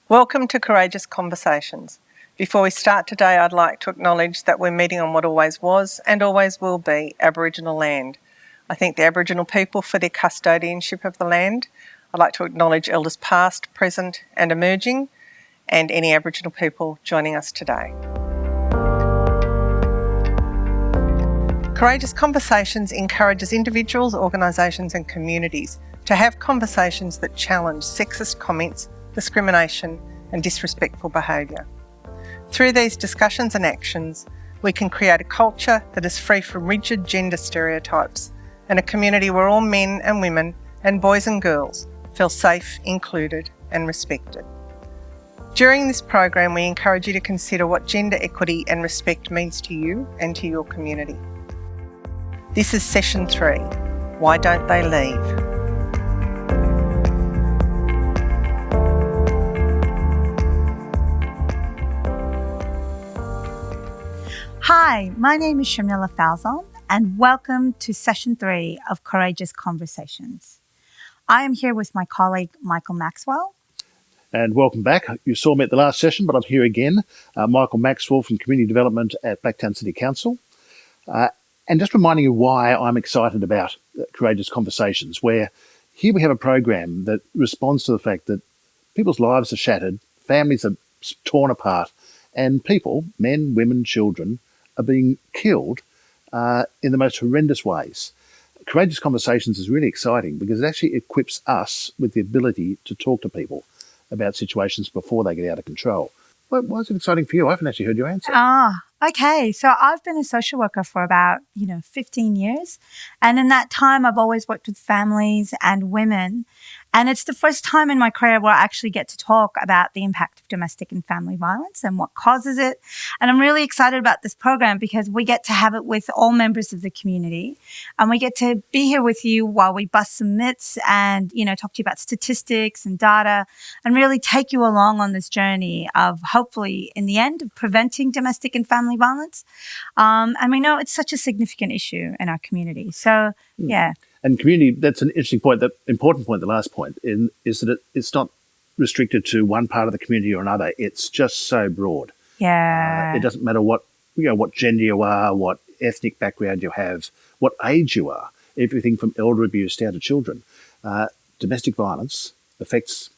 Welcome to Courageous Conversations. Before we start today, I'd like to acknowledge that we're meeting on what always was and always will be Aboriginal land. I thank the Aboriginal people for their custodianship of the land. I'd like to acknowledge elders past, present and emerging, and any Aboriginal people joining us today. Courageous Conversations encourages individuals, organisations and communities to have conversations that challenge sexist comments, discrimination and disrespectful behaviour. Through these discussions and actions, we can create a culture that is free from rigid gender stereotypes and a community where all men and women and boys and girls feel safe, included and respected. During this program, we encourage you to consider what gender equity and respect means to you and to your community. This is Session 3, Why Don't They Leave? Hi, my name is Shamila Falzon and welcome to Session 3 of Courageous Conversations. I am here with my colleague Michael Maxwell. And welcome back. You saw me at the last session, but I'm here again. Michael Maxwell from Community Development at Blacktown City Council. And just reminding you why I'm excited about Courageous Conversations, where here we have a program that responds to the fact that people's lives are shattered, families are torn apart, and people, men, women, children, are being killed in the most horrendous ways. Courageous Conversations is really exciting because it actually equips us with the ability to talk to people about situations before they get out of control. Why is it exciting for you? I haven't actually heard your answer. Okay. So I've been a social worker for about, 15 years. And in that time, I've always worked with families and women. And it's the first time in my career where I actually get to talk about the impact of domestic and family violence and what causes it. And I'm really excited about this program because we get to have it with all members of the community. And we get to be here with you while we bust some myths and, talk to you about statistics and data and really take you along on this journey of hopefully, in the end, of preventing domestic and family violence. And we know it's such a significant issue in our community. So, yeah. And community, that's an interesting point, that important point, the last point, is that it's not restricted to one part of the community or another. It's just so broad. Yeah. It doesn't matter what gender you are, what ethnic background you have, what age you are, everything from elder abuse down to children. Domestic violence affects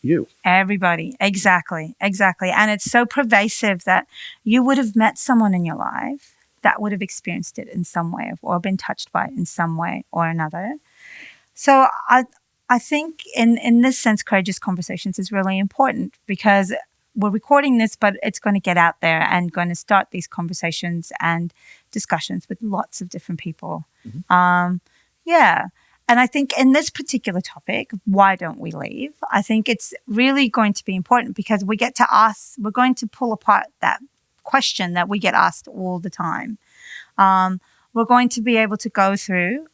you. Everybody. Exactly. And it's so pervasive that you would have met someone in your life that would have experienced it in some way or been touched by it in some way or another. So I think in this sense, Courageous Conversations is really important because we're recording this, but it's going to get out there and going to start these conversations and discussions with lots of different people. Mm-hmm. And I think in this particular topic, why don't we leave? I think it's really going to be important because we're going to pull apart that question that we get asked all the time. We're going to be able to go through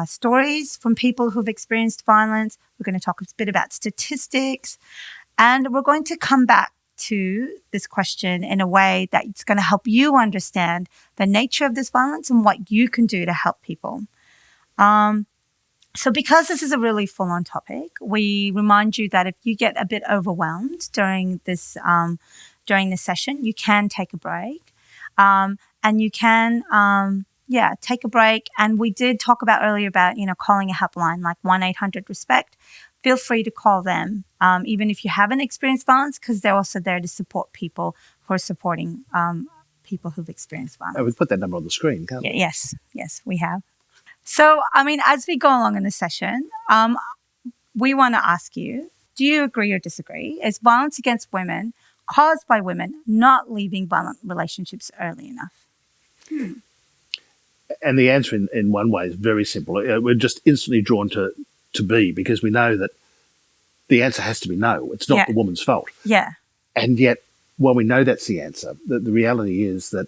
stories from people who've experienced violence. We're going to talk a bit about statistics, and we're going to come back to this question in a way that's going to help you understand the nature of this violence and what you can do to help people. So because this is a really full-on topic, we remind you that if you get a bit overwhelmed during this session, you can take a break. And you can, take a break. And we did talk about earlier about, calling a helpline like 1-800-RESPECT. Feel free to call them, even if you haven't experienced violence, because they're also there to support people who are supporting people who've experienced violence. We put that number on the screen, can't we? Yes, we have. So, as we go along in the session, we want to ask you, do you agree or disagree? Is violence against women caused by women not leaving violent relationships early enough? And the answer in one way is very simple. We're just instantly drawn to B because we know that the answer has to be no. It's not the woman's fault. Yeah. And yet, while we know that's the answer, the reality is that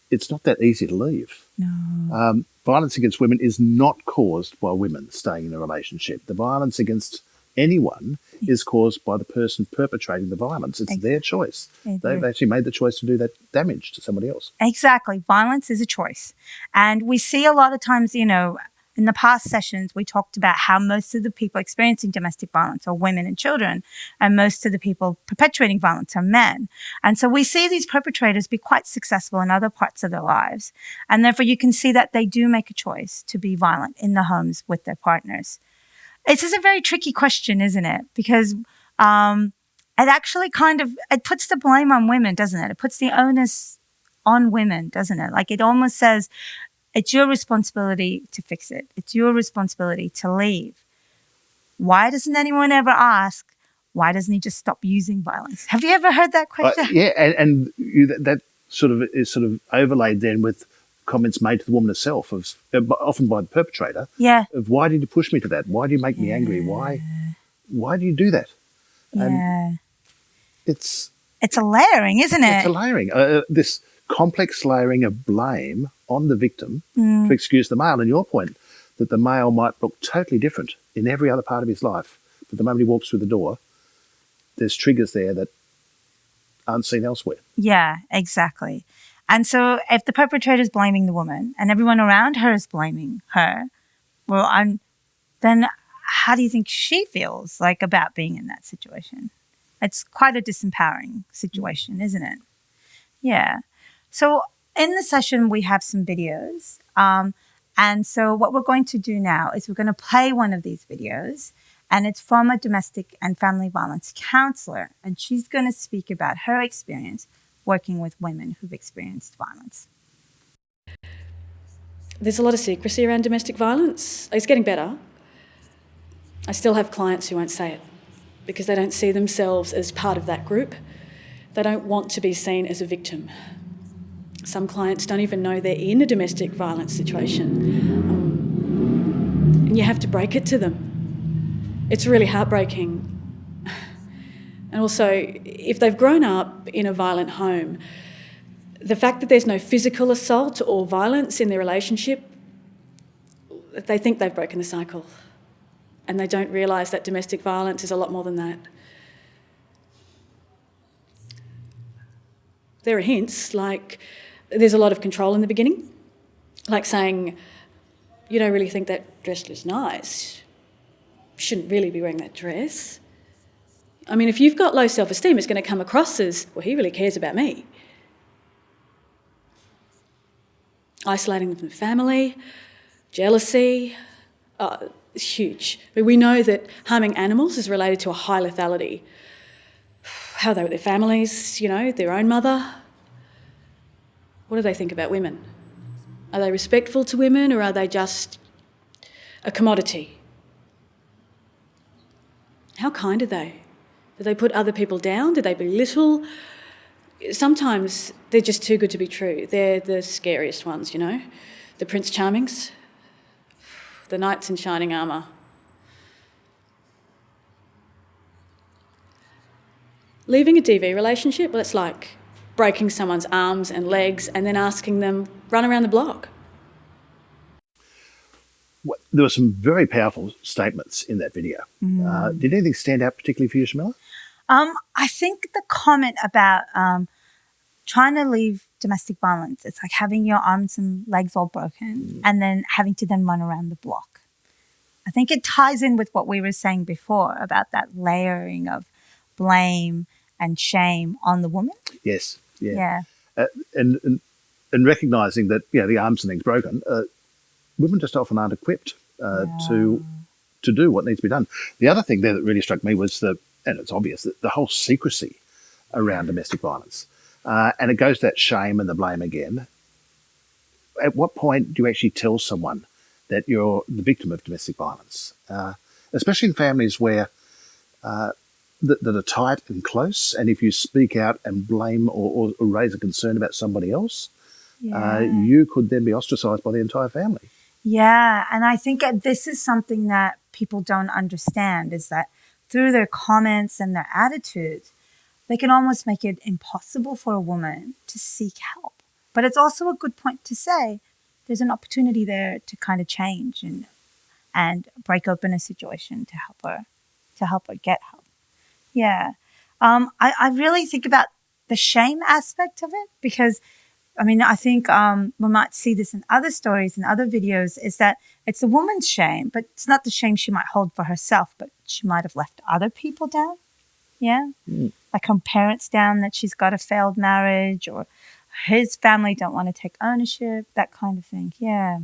it's not that easy to leave. No. Violence against women is not caused by women staying in a relationship. The violence against anyone is caused by the person perpetrating the violence. It's their choice. They've actually made the choice to do that damage to somebody else. Exactly. Violence is a choice. And we see a lot of times, in the past sessions, we talked about how most of the people experiencing domestic violence are women and children, and most of the people perpetuating violence are men. And so we see these perpetrators be quite successful in other parts of their lives. And therefore, you can see that they do make a choice to be violent in the homes with their partners. This is a very tricky question, isn't it? Because it actually it puts the blame on women, doesn't it? It puts the onus on women, doesn't it? Like, it almost says, it's your responsibility to fix it. It's your responsibility to leave. Why doesn't anyone ever ask, why doesn't he just stop using violence? Have you ever heard that question? And that sort of is sort of overlaid then with comments made to the woman herself, often by the perpetrator. Yeah. Of, why did you push me to that? Why do you make me angry? Why do you do that? And it's a layering, isn't it? It's a layering. This complex layering of blame on the victim to excuse the male. And your point that the male might look totally different in every other part of his life, but the moment he walks through the door, there's triggers there that aren't seen elsewhere. Yeah, exactly. And so if the perpetrator is blaming the woman and everyone around her is blaming her, then how do you think she feels like about being in that situation? It's quite a disempowering situation, isn't it? Yeah. So in the session, we have some videos. And so what we're going to do now is we're going to play one of these videos, and it's from a domestic and family violence counselor. And she's going to speak about her experience working with women who've experienced violence. There's a lot of secrecy around domestic violence. It's getting better. I still have clients who won't say it because they don't see themselves as part of that group. They don't want to be seen as a victim. Some clients don't even know they're in a domestic violence situation. And you have to break it to them. It's really heartbreaking. And also, if they've grown up in a violent home, the fact that there's no physical assault or violence in their relationship, they think they've broken the cycle. And they don't realise that domestic violence is a lot more than that. There are hints, like there's a lot of control in the beginning, like saying, you don't really think that dress looks nice. You shouldn't really be wearing that dress. I mean, if you've got low self-esteem, it's going to come across as, well, he really cares about me. Isolating them from family, jealousy, it's huge. But we know that harming animals is related to a high lethality. How are they with their families, their own mother? What do they think about women? Are they respectful to women, or are they just a commodity? How kind are they? Do they put other people down? Do they belittle? Sometimes they're just too good to be true. They're the scariest ones, the Prince Charmings, the knights in shining armour. Leaving a DV relationship, well, it's like breaking someone's arms and legs and then asking them, run around the block. There were some very powerful statements in that video. Did anything stand out particularly for you, Shamila? I think the comment about trying to leave domestic violence, it's like having your arms and legs all broken and then having to then run around the block. I think it ties in with what we were saying before about that layering of blame and shame on the woman. Yes. Yeah. And recognising that, the arms and legs broken, women just often aren't equipped to do what needs to be done. The other thing there that really struck me was and it's obvious, that the whole secrecy around domestic violence. And it goes to that shame and the blame again. At what point do you actually tell someone that you're the victim of domestic violence? Especially in families where that are tight and close, and if you speak out and blame or raise a concern about somebody else, you could then be ostracised by the entire family. Yeah, and I think this is something that people don't understand, is that through their comments and their attitudes, they can almost make it impossible for a woman to seek help. But it's also a good point to say there's an opportunity there to kind of change and break open a situation to help her get help. Yeah. I really think about the shame aspect of it, because I mean, I think we might see this in other stories and other videos, is that it's a woman's shame, but it's not the shame she might hold for herself, but she might have left other people down. Yeah. Like her parents down, that she's got a failed marriage, or his family don't want to take ownership, that kind of thing. Yeah.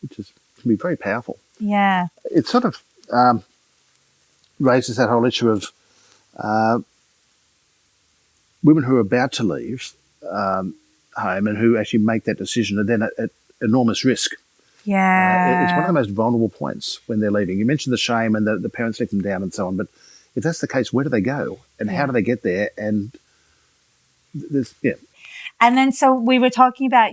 Which can be very powerful. Yeah. It sort of raises that whole issue of women who are about to leave home and who actually make that decision are then at enormous risk. Yeah. It's one of the most vulnerable points when they're leaving. You mentioned the shame and the parents let them down and so on, but if that's the case, where do they go and how do they get there? And there's, And then so we were talking about,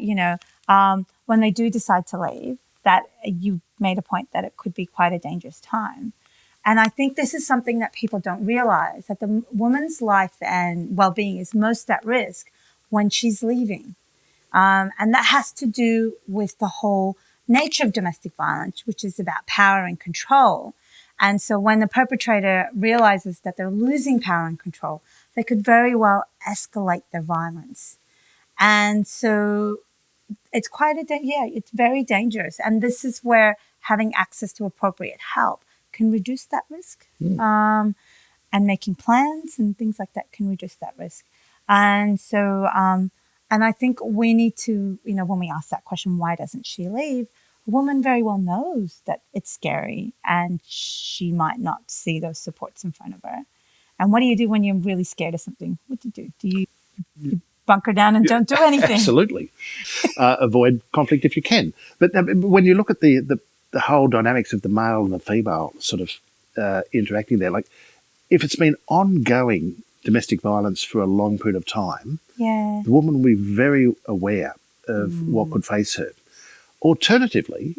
when they do decide to leave, that you made a point that it could be quite a dangerous time. And I think this is something that people don't realize, that the woman's life and well-being is most at risk when she's leaving. And that has to do with the whole nature of domestic violence, which is about power and control. And so when the perpetrator realizes that they're losing power and control, they could very well escalate their violence. And so it's it's very dangerous. And this is where having access to appropriate help can reduce that risk. And making plans and things like that can reduce that risk. And so, and I think we need to, when we ask that question, why doesn't she leave? A woman very well knows that it's scary and she might not see those supports in front of her. And what do you do when you're really scared of something? What do you do? Do you bunker down and don't do anything? Absolutely. Avoid conflict if you can. But when you look at the whole dynamics of the male and the female sort of interacting there, like if it's been ongoing domestic violence for a long period of time, the woman will be very aware of what could face her. Alternatively,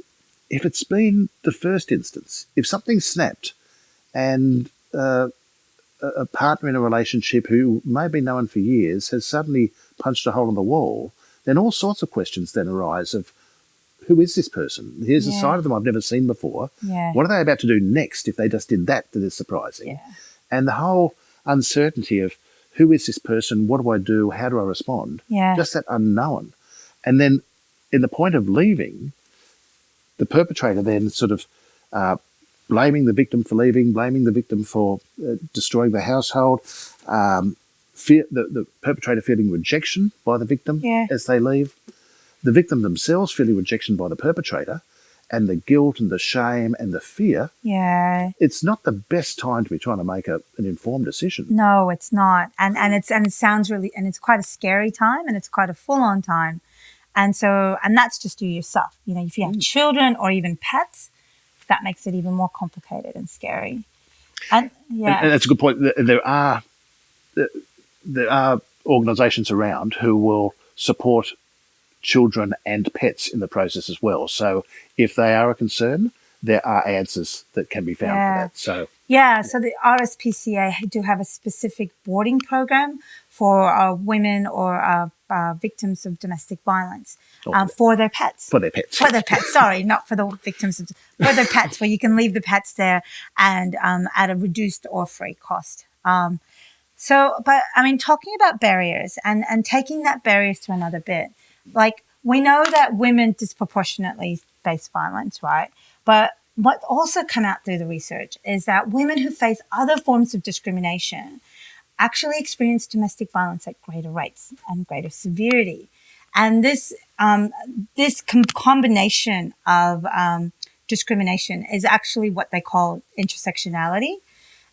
if it's been the first instance, if something snapped and a partner in a relationship who may have been known for years has suddenly punched a hole in the wall, then all sorts of questions then arise of, who is this person? Here's a side of them I've never seen before. What are they about to do next if they just did that is surprising? And the whole uncertainty of, who is this person? What do I do? How do I respond? Just that unknown. And then in the point of leaving, the perpetrator then sort of blaming the victim for leaving, blaming the victim for destroying the household, the perpetrator feeling rejection by the victim as they leave, the victim themselves feeling rejection by the perpetrator, and the guilt and the shame and the fear. It's not the best time to be trying to make an informed decision. No, it's not. And it sounds really, and it's quite a scary time, and it's quite a full-on time. And so, and that's just you yourself. If you have children or even pets, that makes it even more complicated and scary. And that's a good point. There are organisations around who will support children and pets in the process as well. So if they are a concern, there are answers that can be found for that. So so the RSPCA do have a specific boarding program for women or victims of domestic violence for their pets. For their pets. For their pets. Sorry, not for the victims. For their pets, where you can leave the pets there and at a reduced or free cost. But I mean, talking about barriers and taking that barriers to another bit, like we know that women disproportionately face violence, right? But what also come out through the research is that women who face other forms of discrimination actually experience domestic violence at greater rates and greater severity. And this combination of discrimination is actually what they call intersectionality.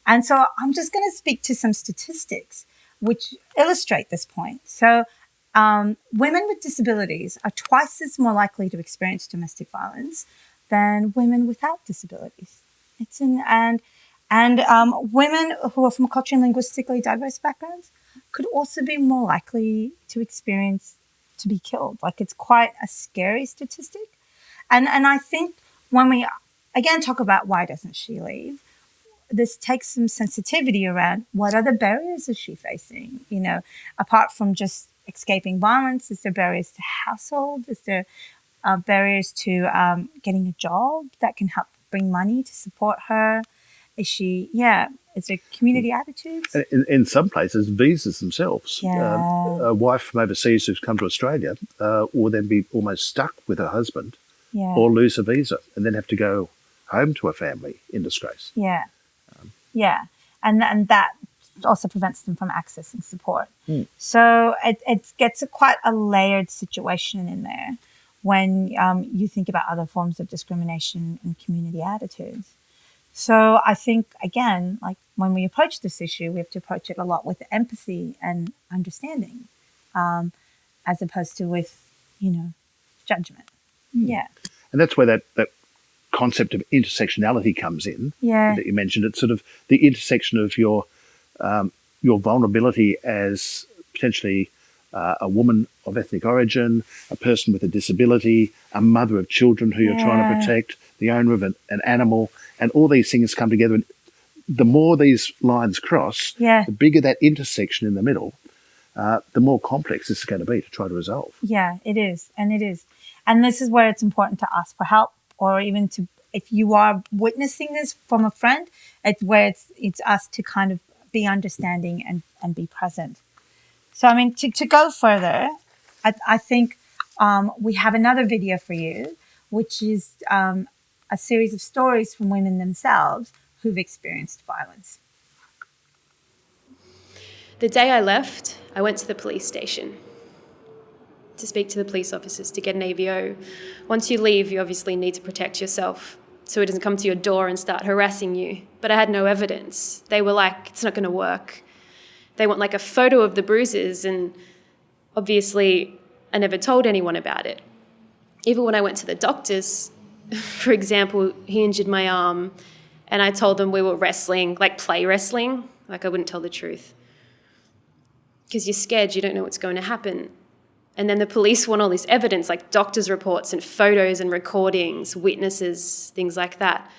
And so I'm just going to speak to some statistics which illustrate this point. So women with disabilities are twice as more likely to experience domestic violence than women without disabilities. And women who are from culturally and linguistically diverse backgrounds could also be more likely to experience to be killed. Like, it's quite a scary statistic. And I think when we again talk about why doesn't she leave, this takes some sensitivity around what other barriers is she facing? Apart from just escaping violence, is there barriers to household? Is there barriers to getting a job that can help bring money to support her? Is she, yeah, is it community attitudes? In some places, visas themselves. Yeah. A wife from overseas who's come to Australia will then be almost stuck with her husband Yeah. or lose a visa and then have to go home to her family in disgrace. Yeah. Yeah. And that also prevents them from accessing support. So it gets quite a layered situation in there when you think about other forms of discrimination and community attitudes. So I think, again, like when we approach this issue, we have to approach it a lot with empathy and understanding, as opposed to with, judgment. Yeah. And that's where that concept of intersectionality comes in. Yeah. That you mentioned. It's sort of the intersection of your vulnerability as potentially a woman of ethnic origin, a person with a disability, a mother of children who you're trying to protect, the owner of an animal, and all these things come together. And the more these lines cross, the bigger that intersection in the middle, the more complex this is going to be to try to resolve. Yeah, it is. And it is. And this is where it's important to ask for help, or even to, if you are witnessing this from a friend, it's where it's us to kind of be understanding and be present. So, I mean, to go further, I think we have another video for you, which is a series of stories from women themselves who've experienced violence. The day I left, I went to the police station to speak to the police officers to get an AVO. Once you leave, you obviously need to protect yourself so it doesn't come to your door and start harassing you. But I had no evidence. They were like, it's not going to work. They want like a photo of the bruises, and obviously I never told anyone about it. Even when I went to the doctors, for example, he injured my arm and I told them we were wrestling, like play wrestling. Like I wouldn't tell the truth. Because you're scared, you don't know what's going to happen. And then the police want all this evidence, like doctors' reports and photos and recordings, witnesses, things like that.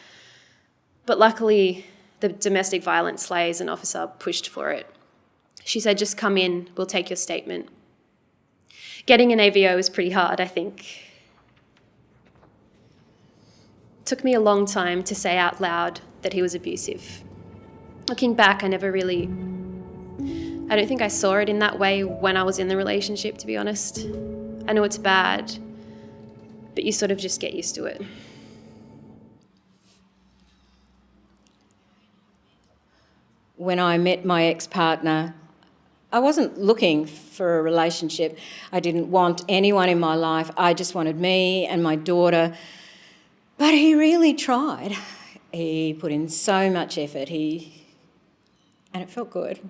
But luckily, the domestic violence liaison officer pushed for it. She said, just come in, we'll take your statement. Getting an AVO is pretty hard, I think. It took me a long time to say out loud that he was abusive. Looking back, I don't think I saw it in that way when I was in the relationship, to be honest. I know it's bad, but you sort of just get used to it. When I met my ex-partner, I wasn't looking for a relationship. I didn't want anyone in my life. I just wanted me and my daughter. But he really tried. He put in so much effort. And it felt good.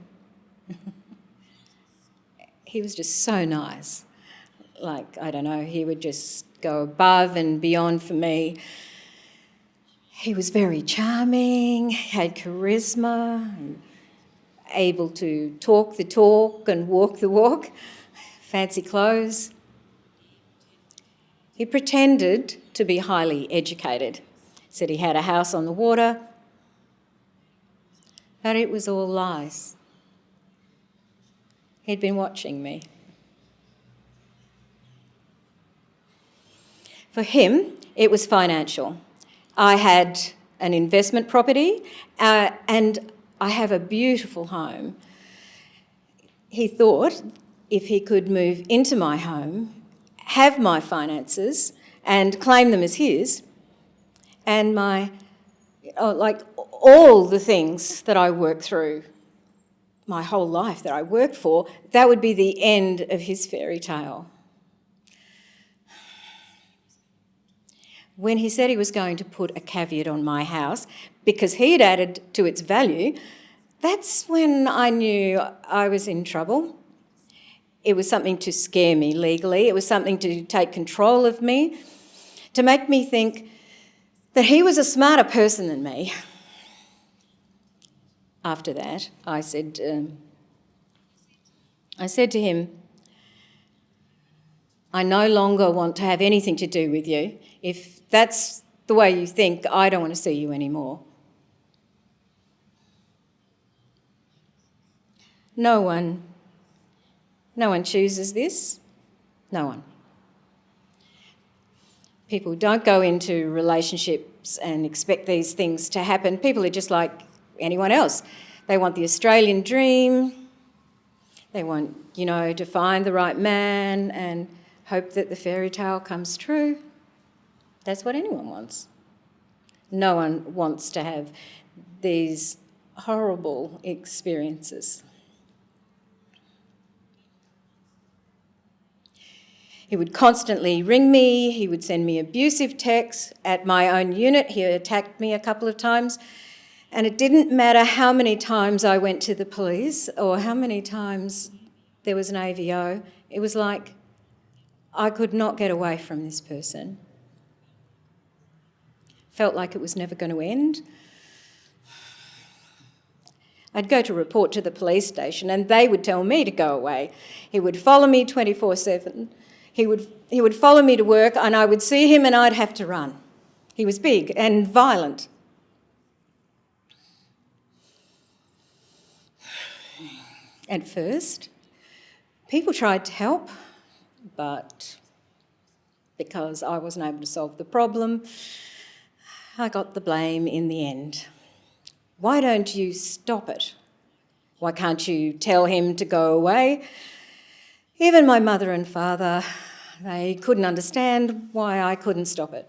He was just so nice. Like, I don't know, he would just go above and beyond for me. He was very charming, had charisma, and able to talk the talk and walk the walk, fancy clothes. He pretended to be highly educated, said he had a house on the water, but it was all lies. He'd been watching me. For him, it was financial. I had an investment property and I have a beautiful home. He thought if he could move into my home, have my finances and claim them as his, and like all the things that I worked through my whole life that I worked for, that would be the end of his fairy tale. When he said he was going to put a caveat on my house because he'd added to its value, that's when I knew I was in trouble. It was something to scare me legally. It was something to take control of me, to make me think that he was a smarter person than me. After that, I said to him, I no longer want to have anything to do with you. If that's the way you think, I don't want to see you anymore. No one chooses this. No one. People don't go into relationships and expect these things to happen. People are just like anyone else. They want the Australian dream. They want, to find the right man and hope that the fairy tale comes true. That's what anyone wants. No one wants to have these horrible experiences. He would constantly ring me, he would send me abusive texts. At my own unit, he attacked me a couple of times, and it didn't matter how many times I went to the police or how many times there was an AVO. It was like I could not get away from this person. Felt like it was never going to end. I'd go to report to the police station and they would tell me to go away. He would follow me 24/7. He would follow me to work and I would see him and I'd have to run. He was big and violent. At first, people tried to help, but because I wasn't able to solve the problem, I got the blame in the end. Why don't you stop it? Why can't you tell him to go away? Even my mother and father, they couldn't understand why I couldn't stop it.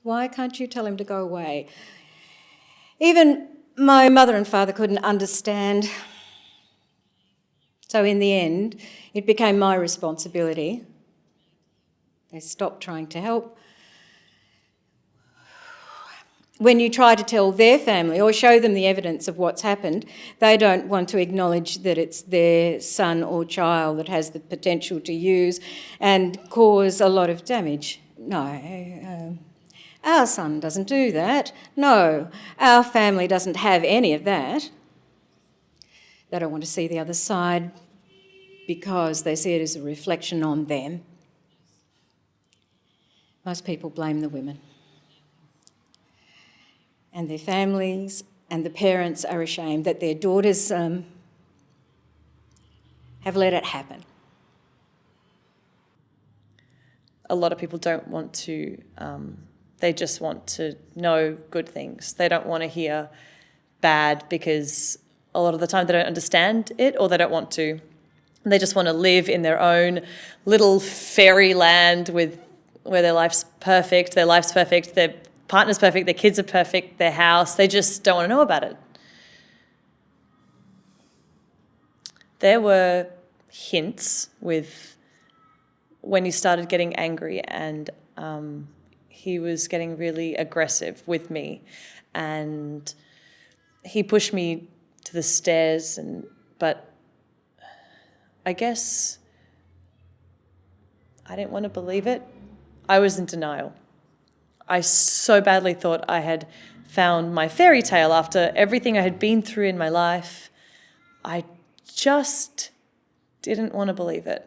Why can't you tell him to go away? Even my mother and father couldn't understand. So in the end, it became my responsibility. They stopped trying to help. When you try to tell their family or show them the evidence of what's happened, they don't want to acknowledge that it's their son or child that has the potential to use and cause a lot of damage. No, our son doesn't do that. No, our family doesn't have any of that. They don't want to see the other side because they see it as a reflection on them. Most people blame the women. And their families and the parents are ashamed that their daughters have let it happen. A lot of people don't want to, they just want to know good things. They don't want to hear bad because a lot of the time they don't understand it or they don't want to. They just want to live in their own little fairyland where their life's perfect, their partner's perfect, their kids are perfect, their house. They just don't want to know about it. There were hints with when he started getting angry and he was getting really aggressive with me and he pushed me to the stairs but I guess I didn't want to believe it. I was in denial. I so badly thought I had found my fairy tale after everything I had been through in my life. I just didn't want to believe it.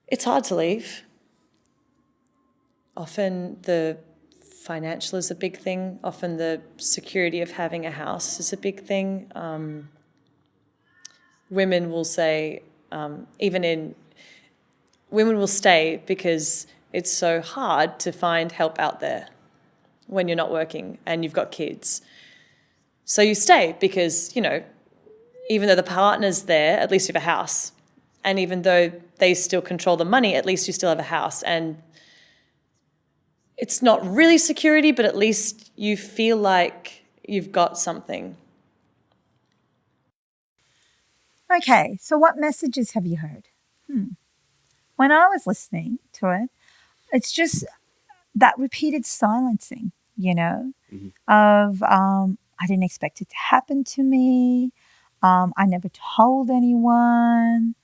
It's hard to leave. Often the financial is a big thing. Often the security of having a house is a big thing. Women will say, women will stay because it's so hard to find help out there when you're not working and you've got kids. So you stay because, even though the partner's there, at least you have a house. And even though they still control the money, at least you still have a house. And it's not really security, but at least you feel like you've got something. Okay, so what messages have you heard? When I was listening to it, it's just that repeated silencing, of I didn't expect it to happen to me. I never told anyone.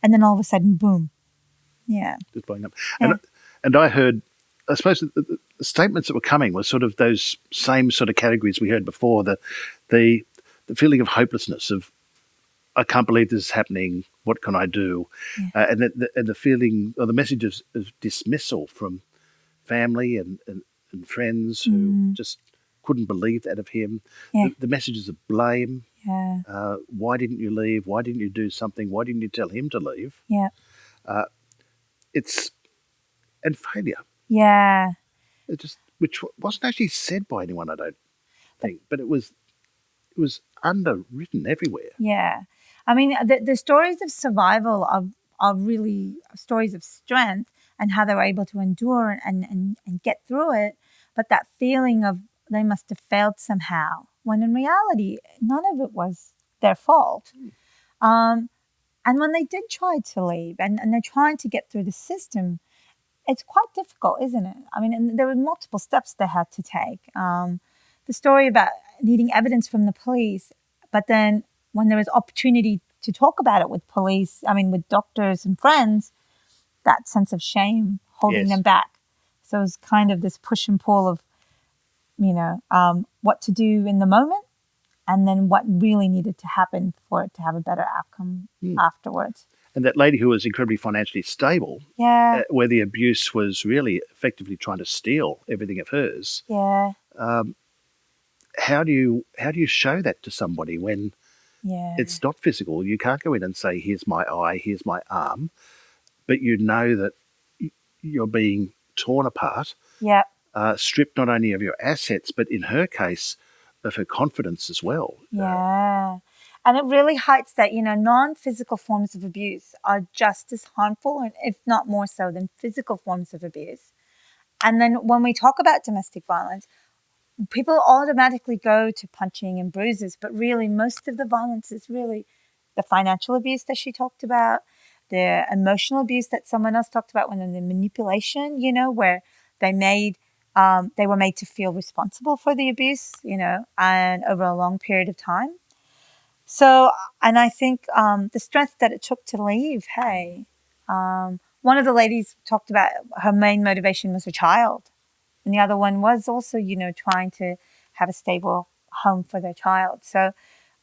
And then all of a sudden, boom. Yeah. Just blowing up. Yeah. And I heard, I suppose the statements that were coming were sort of those same sort of categories we heard before, the feeling of hopelessness of, I can't believe this is happening. What can I do? Yeah. And the feeling or the message of dismissal from family and friends who just couldn't believe that of him. Yeah. The messages of blame. Yeah. Why didn't you leave? Why didn't you do something? Why didn't you tell him to leave? Yeah. And failure. Yeah. Which wasn't actually said by anyone, I don't think, but it was underwritten everywhere. Yeah. I mean, the stories of survival are really stories of strength and how they were able to endure and get through it. But that feeling of they must have failed somehow, when in reality, none of it was their fault. And when they did try to leave and they're trying to get through the system, it's quite difficult, isn't it? I mean, and there were multiple steps they had to take. The story about needing evidence from the police, but then when there was opportunity to talk about it with police, I mean, with doctors and friends, that sense of shame holding them back. So it was kind of this push and pull of, what to do in the moment and then what really needed to happen for it to have a better outcome afterwards. And that lady who was incredibly financially stable, where the abuse was really effectively trying to steal everything of hers. Yeah. How do you show that to somebody when it's not physical? You can't go in and say, "Here's my eye, here's my arm," but you know that you're being torn apart, stripped not only of your assets, but in her case, of her confidence as well. Yeah. And it really highlights that, non-physical forms of abuse are just as harmful, and if not more so than physical forms of abuse. And then when we talk about domestic violence, people automatically go to punching and bruises, but really most of the violence is really the financial abuse that she talked about, the emotional abuse that someone else talked about, when the manipulation, where they were made to feel responsible for the abuse, and over a long period of time. So, and I think the strength that it took to leave, one of the ladies talked about her main motivation was her child. And the other one was also, trying to have a stable home for their child. So,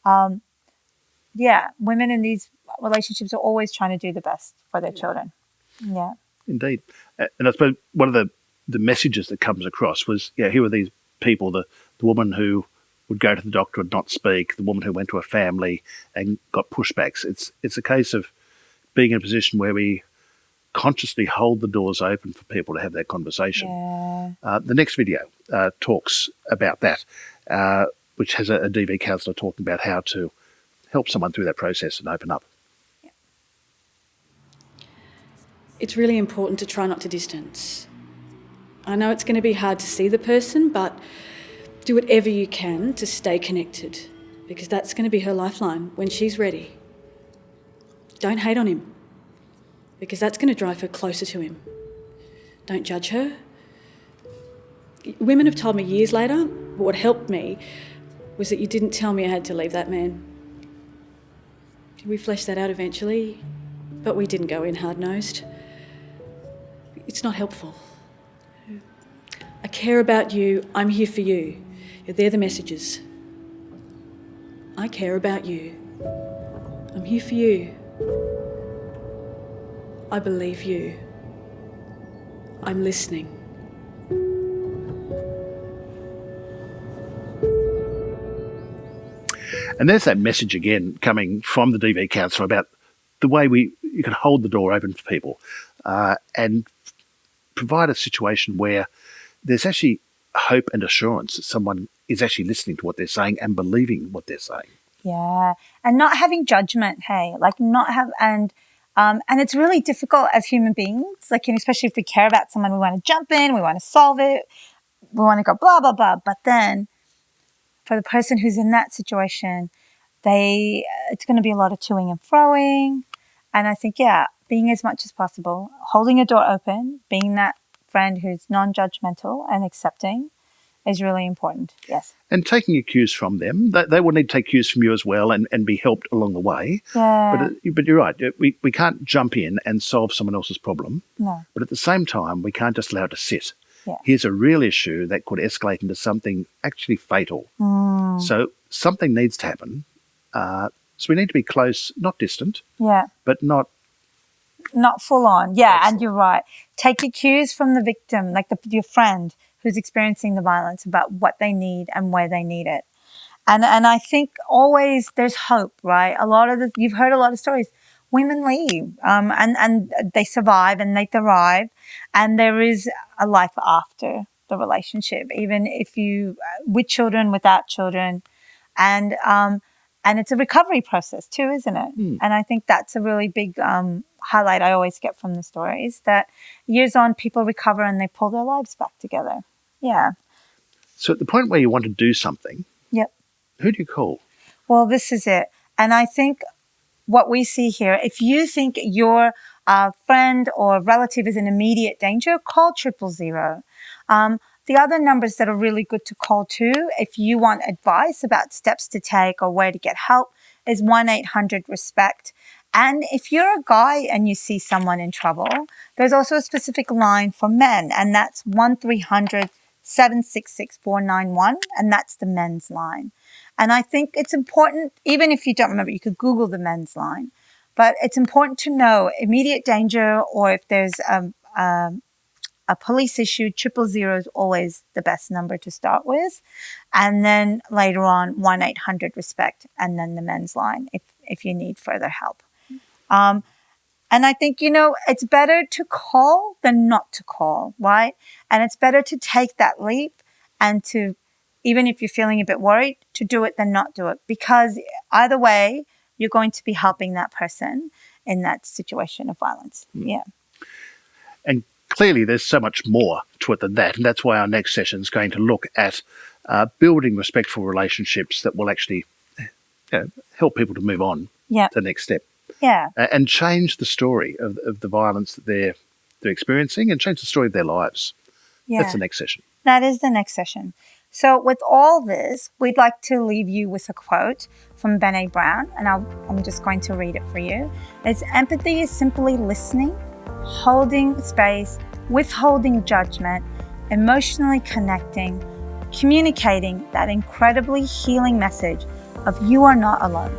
women in these relationships are always trying to do the best for their children. Yeah. Indeed. And I suppose one of the messages that comes across was, here were these people, the woman who would go to the doctor and not speak, the woman who went to a family and got pushbacks. It's a case of being in a position where we consciously hold the doors open for people to have that conversation. Yeah. The next video talks about that, which has a DV counsellor talking about how to help someone through that process and open up. It's really important to try not to distance. I know it's going to be hard to see the person, but do whatever you can to stay connected, because that's going to be her lifeline when she's ready. Don't hate on him, because that's going to drive her closer to him. Don't judge her. Women have told me years later, but what helped me was that you didn't tell me I had to leave that man. We fleshed that out eventually, but we didn't go in hard-nosed. It's not helpful. I care about you. I'm here for you. They're the messages. I care about you. I'm here for you. I believe you. I'm listening. And there's that message again coming from the DV counsellor about the way you can hold the door open for people and provide a situation where there's actually hope and assurance that someone is actually listening to what they're saying and believing what they're saying. Yeah. And not having judgment, and it's really difficult as human beings, especially if we care about someone, we want to jump in, we want to solve it, we want to go blah, blah, blah. But then for the person who's in that situation, it's going to be a lot of toing and froing. And I think, being as much as possible, holding a door open, being that friend who's non-judgmental and accepting is really important. Yes. And taking your cues from them. They will need to take cues from you as well and be helped along the way. Yeah. But you're right. We can't jump in and solve someone else's problem. No. But at the same time, we can't just allow it to sit. Yeah. Here's a real issue that could escalate into something actually fatal. So something needs to happen. So we need to be close, not distant. Yeah. But not full on. Yeah. Excellent. And you're right. Take your cues from the victim, your friend who's experiencing the violence, about what they need and where they need it. And I think always there's hope, right? You've heard a lot of stories. Women leave, and they survive and they thrive, and there is a life after the relationship, even if you with children, without children, and it's a recovery process too, isn't it? And I think that's a really big highlight I always get from the stories, that years on, people recover and they pull their lives back together. Yeah. So at the point where you want to do something, Yep. who do you call? Well, this is it. And I think what we see here, if you think your friend or relative is in immediate danger, call 000. The other numbers that are really good to call too, if you want advice about steps to take or where to get help, is 1-800-RESPECT. And if you're a guy and you see someone in trouble, there's also a specific line for men, and that's 1-300-766-491, and that's the men's line. And I think it's important, even if you don't remember, you could Google the men's line, but it's important to know immediate danger, or if there's a police issue, 000 is always the best number to start with. And then later on, 1-800-RESPECT, and then the men's line if you need further help. And I think, it's better to call than not to call, right? And it's better to take that leap and to, even if you're feeling a bit worried, to do it than not do it. Because either way, you're going to be helping that person in that situation of violence. Yeah. And clearly there's so much more to it than that. And that's why our next session is going to look at building respectful relationships that will actually help people to move on to the next step. Yeah. And change the story of the violence that they're experiencing, and change the story of their lives. Yeah. That's the next session. That is the next session. So with all this, we'd like to leave you with a quote from Brené Brown, and I'm just going to read it for you. It's, empathy is simply listening, holding space, withholding judgment, emotionally connecting, communicating that incredibly healing message of you are not alone.